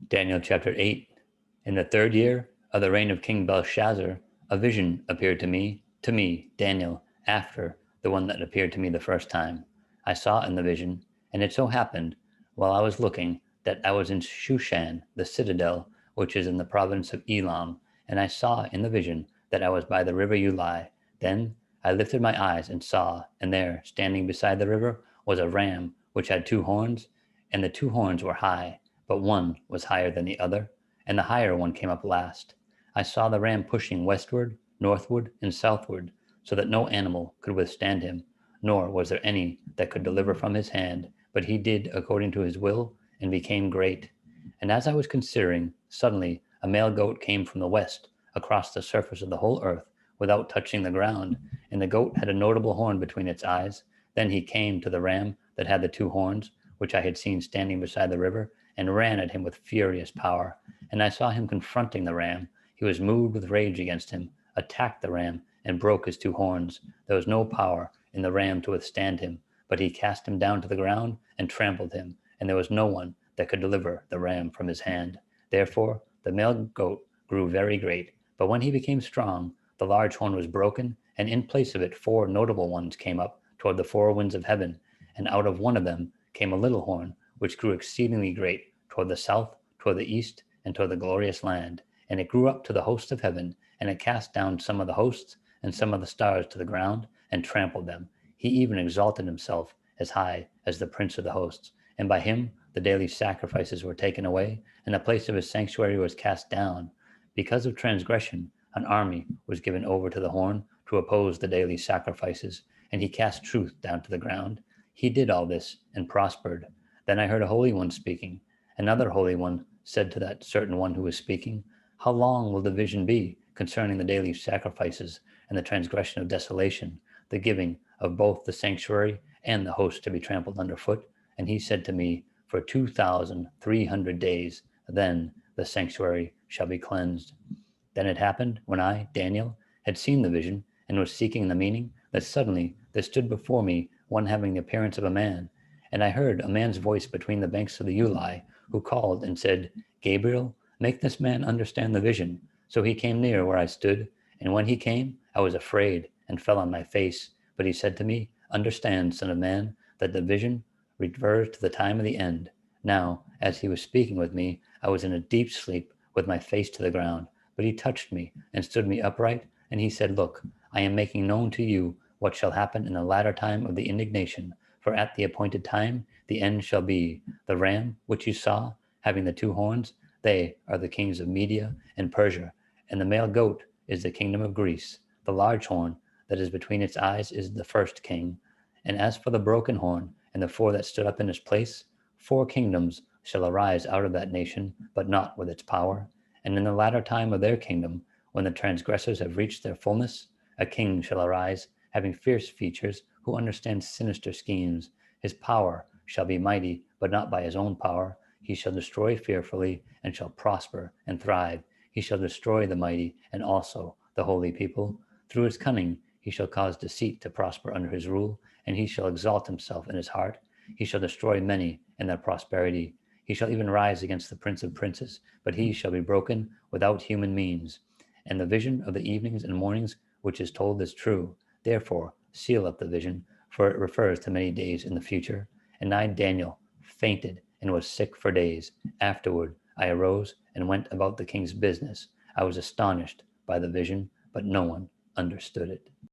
Daniel chapter 8. In the 3rd year of the reign of King Belshazzar, a vision appeared to me, Daniel, after the one that appeared to me the first time. I saw in the vision, and it so happened, while I was looking, that I was in Shushan, the citadel, which is in the province of Elam, and I saw in the vision that I was by the river Ulai. Then I lifted my eyes and saw, and there, standing beside the river, was a ram which had 2 horns, and the 2 horns were high, but one was higher than the other, and the higher one came up last. I saw the ram pushing westward, northward, and southward, so that no animal could withstand him, nor was there any that could deliver from his hand, but he did according to his will, and became great. And as I was considering, suddenly a male goat came from the west, across the surface of the whole earth, without touching the ground, and the goat had a notable horn between its eyes. Then he came to the ram that had the 2 horns, which I had seen standing beside the river, and ran at him with furious power. And I saw him confronting the ram. He was moved with rage against him, attacked the ram, and broke his 2 horns. There was no power in the ram to withstand him, but he cast him down to the ground and trampled him, and there was no one that could deliver the ram from his hand. Therefore the male goat grew very great, but when he became strong, the large horn was broken, and in place of it 4 notable ones came up toward the 4 winds of heaven, and out of one of them came a little horn, which grew exceedingly great toward the south, toward the east, and toward the glorious land. And it grew up to the hosts of heaven, and it cast down some of the hosts and some of the stars to the ground, and trampled them. He even exalted himself as high as the prince of the hosts, and by him the daily sacrifices were taken away, and the place of his sanctuary was cast down. Because of transgression, an army was given over to the horn to oppose the daily sacrifices, and he cast truth down to the ground. He did all this and prospered. Then I heard a holy one speaking. Another holy one said to that certain one who was speaking, "How long will the vision be concerning the daily sacrifices and the transgression of desolation, the giving of both the sanctuary and the host to be trampled underfoot?" And he said to me, "For 2,300 days, then the sanctuary shall be cleansed." Then it happened, when I, Daniel, had seen the vision and was seeking the meaning, that suddenly there stood before me one having the appearance of a man. And I heard a man's voice between the banks of the Ulai, who called and said, "Gabriel, make this man understand the vision." So he came near where I stood, and when he came, I was afraid and fell on my face. But he said to me, "Understand, son of man, that the vision refers to the time of the end." Now, as he was speaking with me, I was in a deep sleep with my face to the ground. But he touched me and stood me upright, and he said, "Look, I am making known to you what shall happen in the latter time of the indignation. For at the appointed time the end shall be. The ram which you saw, having the 2 horns, they are the kings of Media and Persia, and the male goat is the kingdom of Greece. The large horn that is between its eyes is the first king. And as for the broken horn and the 4 that stood up in its place, 4 kingdoms shall arise out of that nation, but not with its power. And in the latter time of their kingdom, when the transgressors have reached their fullness, a king shall arise, having fierce features, who understands sinister schemes. His power shall be mighty, but not by his own power. He shall destroy fearfully, and shall prosper and thrive. He shall destroy the mighty, and also the holy people. Through his cunning he shall cause deceit to prosper under his rule, and he shall exalt himself in his heart. He shall destroy many in their prosperity. He shall even rise against the prince of princes, but he shall be broken without human means. And the vision of the evenings and mornings which is told is true. Therefore seal up the vision, for it refers to many days in the future. And I, Daniel, fainted and was sick for days. Afterward I arose and went about the king's business. I was astonished by the vision, but no one understood it.